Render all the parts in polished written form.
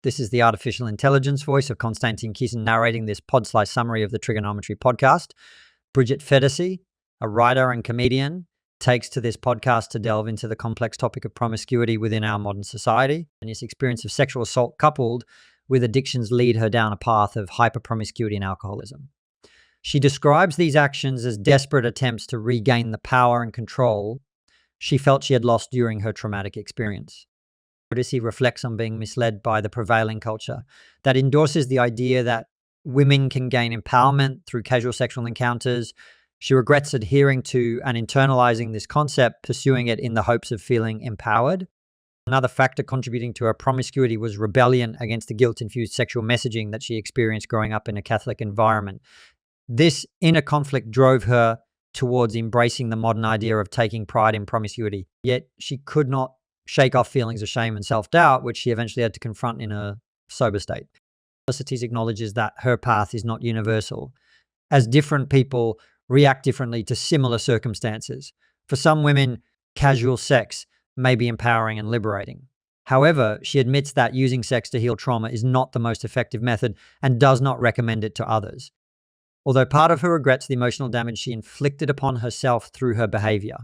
This is the artificial intelligence voice of Konstantin Kisin narrating this pod-slice summary of the Triggernometry podcast. Bridget Phetasy, a writer and comedian, takes to this podcast to delve into the complex topic of promiscuity within our modern society, and this experience of sexual assault coupled with addictions lead her down a path of hyper-promiscuity and alcoholism. She describes these actions as desperate attempts to regain the power and control she felt she had lost during her traumatic experience. Phetasy reflects on being misled by the prevailing culture that endorses the idea that women can gain empowerment through casual sexual encounters. She regrets adhering to and internalizing this concept, pursuing it in the hopes of feeling empowered. Another factor contributing to her promiscuity was rebellion against the guilt-infused sexual messaging that she experienced growing up in a Catholic environment. This inner conflict drove her towards embracing the modern idea of taking pride in promiscuity. Yet she could not shake off feelings of shame and self-doubt, which she eventually had to confront in a sober state. Phetasy acknowledges that her path is not universal, as different people react differently to similar circumstances. For some women, casual sex may be empowering and liberating. However, she admits that using sex to heal trauma is not the most effective method and does not recommend it to others. Although part of her regrets the emotional damage she inflicted upon herself through her behavior.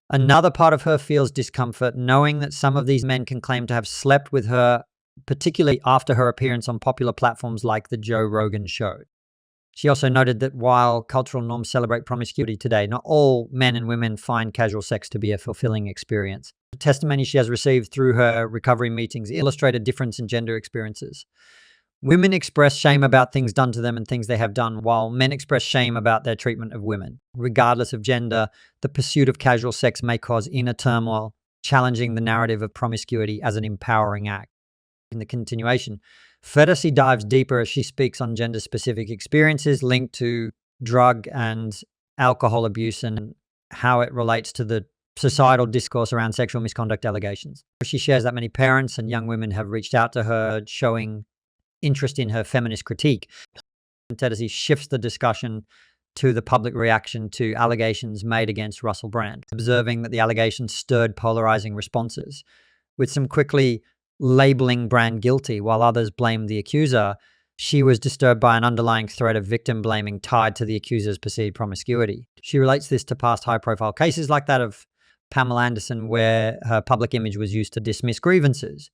Another part of her feels discomfort knowing that some of these men can claim to have slept with her, particularly after her appearance on popular platforms like The Joe Rogan Show. She also noted that while cultural norms celebrate promiscuity today, not all men and women find casual sex to be a fulfilling experience. The testimony she has received through her recovery meetings illustrate a difference in gender experiences. Women express shame about things done to them and things they have done, while men express shame about their treatment of women. Regardless of gender, the pursuit of casual sex may cause inner turmoil, challenging the narrative of promiscuity as an empowering act. In the continuation, Phetasy dives deeper as she speaks on gender-specific experiences linked to drug and alcohol abuse and how it relates to the societal discourse around sexual misconduct allegations. She shares that many parents and young women have reached out to her, showing interest in her feminist critique. Phetasy shifts the discussion to the public reaction to allegations made against Russell Brand, observing that the allegations stirred polarizing responses, with some quickly labeling Brand guilty while others blamed the accuser. She was disturbed by an underlying thread of victim blaming tied to the accuser's perceived promiscuity. She relates this to past high-profile cases like that of Pamela Anderson, where her public image was used to dismiss grievances.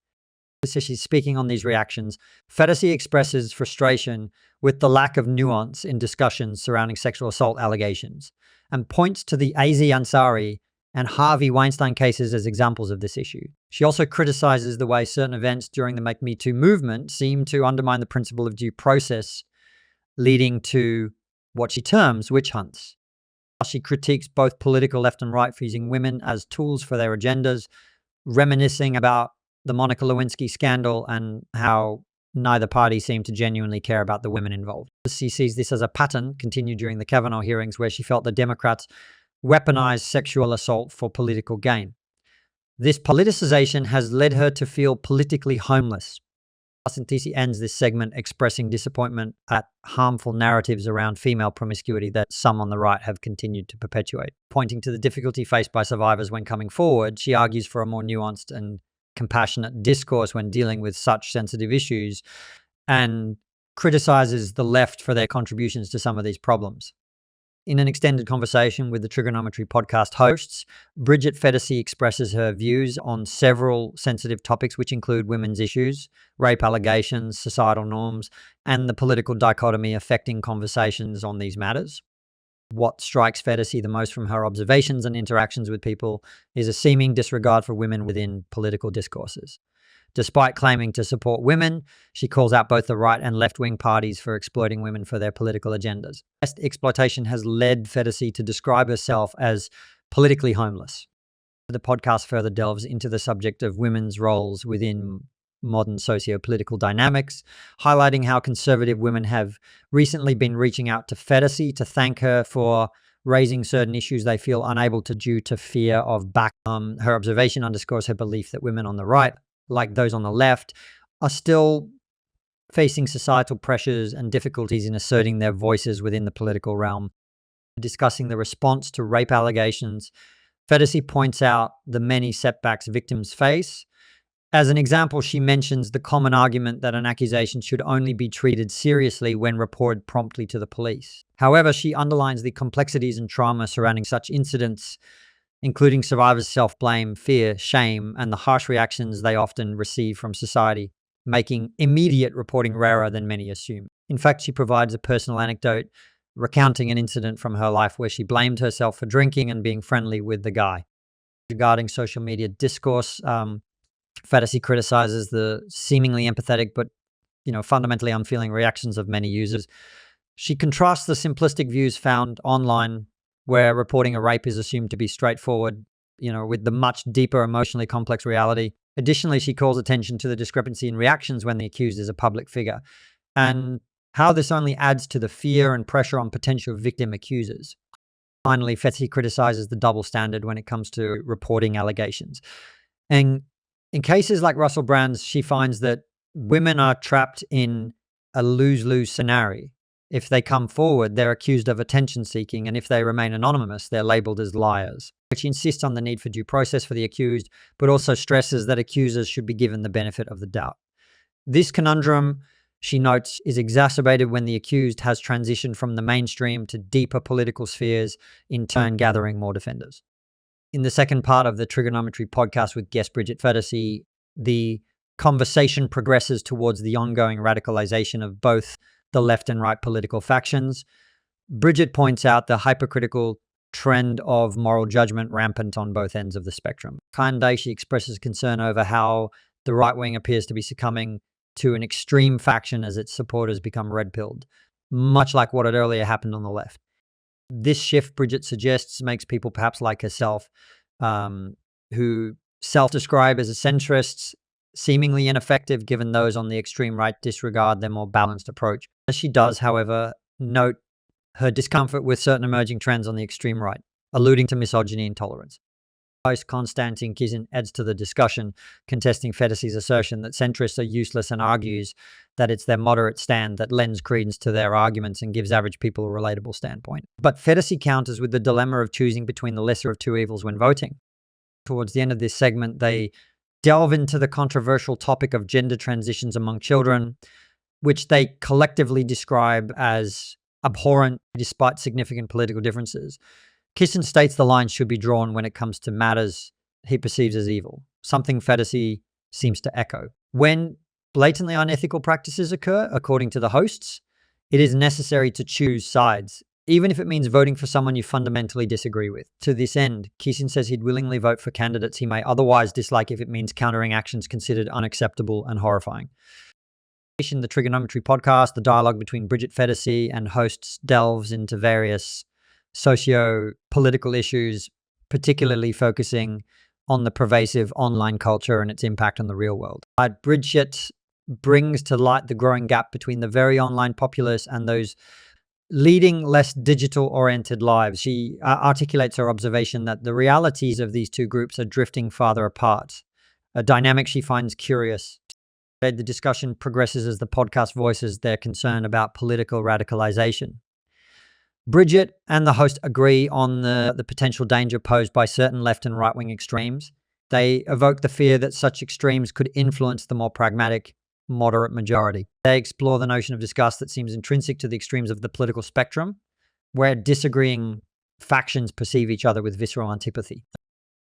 So she's speaking on these reactions. Phetasy expresses frustration with the lack of nuance in discussions surrounding sexual assault allegations and points to the AZ Ansari and Harvey Weinstein cases as examples of this issue. She also criticizes the way certain events during the MeToo movement seem to undermine the principle of due process, leading to what she terms witch hunts. She critiques both political left and right for using women as tools for their agendas, reminiscing about the Monica Lewinsky scandal and how neither party seemed to genuinely care about the women involved. She sees this as a pattern continued during the Kavanaugh hearings, where she felt the Democrats weaponized sexual assault for political gain. This politicization has led her to feel politically homeless. Phetasy ends this segment expressing disappointment at harmful narratives around female promiscuity that some on the right have continued to perpetuate. Pointing to the difficulty faced by survivors when coming forward, she argues for a more nuanced and compassionate discourse when dealing with such sensitive issues, and criticizes the left for their contributions to some of these problems. In an extended conversation with the Triggernometry podcast hosts, Bridget Phetasy expresses her views on several sensitive topics, which include women's issues, rape allegations, societal norms, and the political dichotomy affecting conversations on these matters. What strikes Phetasy the most from her observations and interactions with people is a seeming disregard for women within political discourses. Despite claiming to support women, she calls out both the right and left-wing parties for exploiting women for their political agendas. Exploitation has led Phetasy to describe herself as politically homeless. The podcast further delves into the subject of women's roles within modern socio-political dynamics, highlighting how conservative women have recently been reaching out to Phetasy to thank her for raising certain issues they feel unable to due to fear of back. Her observation underscores her belief that women on the right, like those on the left, are still facing societal pressures and difficulties in asserting their voices within the political realm. Discussing the response to rape allegations, Phetasy points out the many setbacks victims face, As an example, she mentions the common argument that an accusation should only be treated seriously when reported promptly to the police. However, she underlines the complexities and trauma surrounding such incidents, including survivors' self-blame, fear, shame, and the harsh reactions they often receive from society, making immediate reporting rarer than many assume. In fact, she provides a personal anecdote recounting an incident from her life where she blamed herself for drinking and being friendly with the guy. Regarding social media discourse, Phetasy criticizes the seemingly empathetic but fundamentally unfeeling reactions of many users. She contrasts the simplistic views found online where reporting a rape is assumed to be straightforward, with the much deeper emotionally complex reality. Additionally, she calls attention to the discrepancy in reactions when the accused is a public figure and how this only adds to the fear and pressure on potential victim accusers. Finally, Phetasy criticizes the double standard when it comes to reporting allegations. And in cases like Russell Brand's, she finds that women are trapped in a lose-lose scenario. If they come forward, they're accused of attention seeking, and if they remain anonymous, they're labeled as liars. She insists on the need for due process for the accused, but also stresses that accusers should be given the benefit of the doubt. This conundrum, she notes, is exacerbated when the accused has transitioned from the mainstream to deeper political spheres, in turn gathering more defenders. In the second part of the Triggernometry podcast with guest Bridget Phetasy, the conversation progresses towards the ongoing radicalization of both the left and right political factions. Bridget points out the hypercritical trend of moral judgment rampant on both ends of the spectrum. She expresses concern over how the right wing appears to be succumbing to an extreme faction as its supporters become red-pilled, much like what had earlier happened on the left. This shift, Bridget suggests, makes people perhaps like herself, who self-describe as centrists, seemingly ineffective given those on the extreme right disregard their more balanced approach. She does, however, note her discomfort with certain emerging trends on the extreme right, alluding to misogyny and intolerance. Host Konstantin Kizin adds to the discussion, contesting Phetasy's assertion that centrists are useless and argues that it's their moderate stand that lends credence to their arguments and gives average people a relatable standpoint. But Phetasy counters with the dilemma of choosing between the lesser of two evils when voting. Towards the end of this segment, they delve into the controversial topic of gender transitions among children, which they collectively describe as abhorrent despite significant political differences. Kissin states the line should be drawn when it comes to matters he perceives as evil, something Phetasy seems to echo. When blatantly unethical practices occur, according to the hosts, it is necessary to choose sides, even if it means voting for someone you fundamentally disagree with. To this end, Kissin says he'd willingly vote for candidates he may otherwise dislike if it means countering actions considered unacceptable and horrifying. In the Triggernometry podcast, the dialogue between Bridget Phetasy and hosts delves into various socio-political issues, particularly focusing on the pervasive online culture and its impact on the real world. Bridget brings to light the growing gap between the very online populace and those leading less digital-oriented lives. She articulates her observation that the realities of these two groups are drifting farther apart, a dynamic she finds curious. The discussion progresses as the podcast voices their concern about political radicalization. Bridget and the host agree on the potential danger posed by certain left and right-wing extremes. They evoke the fear that such extremes could influence the more pragmatic, moderate majority. They explore the notion of disgust that seems intrinsic to the extremes of the political spectrum, where disagreeing factions perceive each other with visceral antipathy.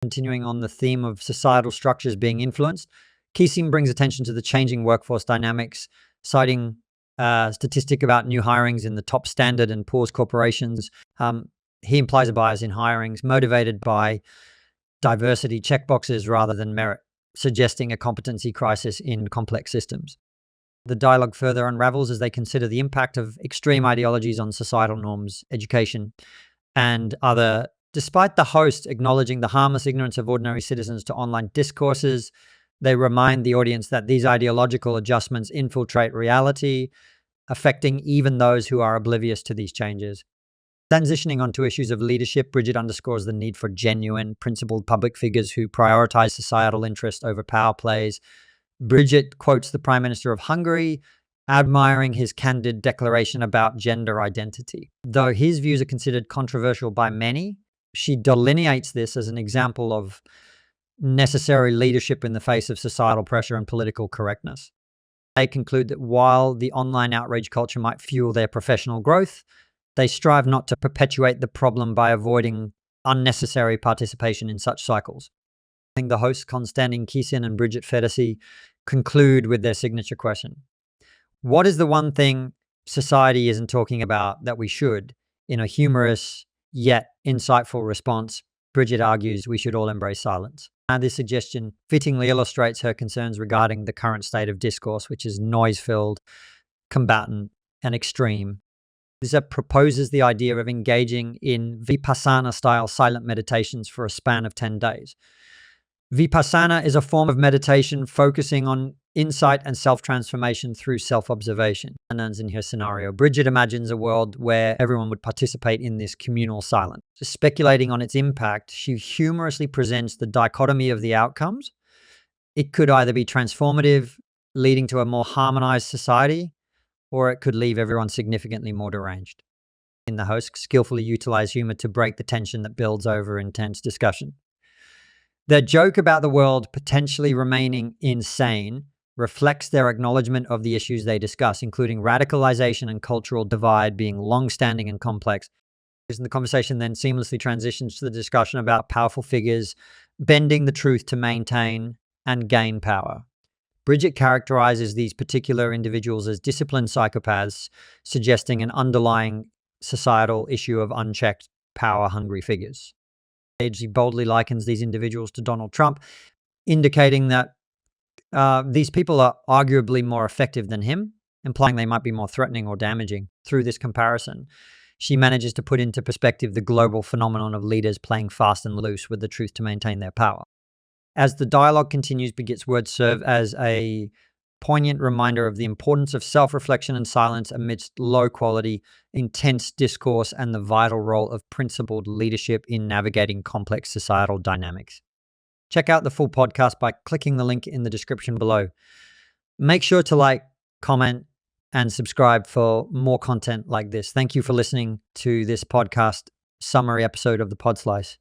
Continuing on the theme of societal structures being influenced, Kissin brings attention to the changing workforce dynamics, citing statistic about new hirings in the top Standard and Poor's corporations. He implies a bias in hirings motivated by diversity checkboxes rather than merit, suggesting a competency crisis in complex systems. The dialogue further unravels as they consider the impact of extreme ideologies on societal norms, education, and other. Despite the host acknowledging the harmless ignorance of ordinary citizens to online discourses, they remind the audience that these ideological adjustments infiltrate reality, affecting even those who are oblivious to these changes. Transitioning onto issues of leadership, Bridget underscores the need for genuine, principled public figures who prioritize societal interest over power plays. Bridget quotes the Prime Minister of Hungary, admiring his candid declaration about gender identity. Though his views are considered controversial by many, she delineates this as an example of necessary leadership in the face of societal pressure and political correctness. They conclude that while the online outrage culture might fuel their professional growth, they strive not to perpetuate the problem by avoiding unnecessary participation in such cycles. I think the hosts Konstantin Kisin and Bridget Phetasy conclude with their signature question. What is the one thing society isn't talking about that we should? In a humorous yet insightful response, Bridget argues we should all embrace silence. And this suggestion fittingly illustrates her concerns regarding the current state of discourse, which is noise-filled, combatant, and extreme. This proposes the idea of engaging in Vipassana-style silent meditations for a span of 10 days. Vipassana is a form of meditation focusing on insight and self-transformation through self-observation. And in her scenario, Bridget imagines a world where everyone would participate in this communal silence. Speculating on its impact, she humorously presents the dichotomy of the outcomes. It could either be transformative, leading to a more harmonized society, or it could leave everyone significantly more deranged. The hosts skillfully utilize humor to break the tension that builds over intense discussion. Their joke about the world potentially remaining insane reflects their acknowledgement of the issues they discuss, including radicalization and cultural divide being long-standing and complex. The conversation then seamlessly transitions to the discussion about powerful figures bending the truth to maintain and gain power. Bridget characterizes these particular individuals as disciplined psychopaths, suggesting an underlying societal issue of unchecked, power-hungry figures. She boldly likens these individuals to Donald Trump, indicating that these people are arguably more effective than him, implying they might be more threatening or damaging. Through this comparison, she manages to put into perspective the global phenomenon of leaders playing fast and loose with the truth to maintain their power. As the dialogue continues, Bridget's words serve as a poignant reminder of the importance of self-reflection and silence amidst low-quality, intense discourse and the vital role of principled leadership in navigating complex societal dynamics. Check out the full podcast by clicking the link in the description below. Make sure to like, comment, and subscribe for more content like this. Thank you for listening to this podcast summary episode of the Pod Slice.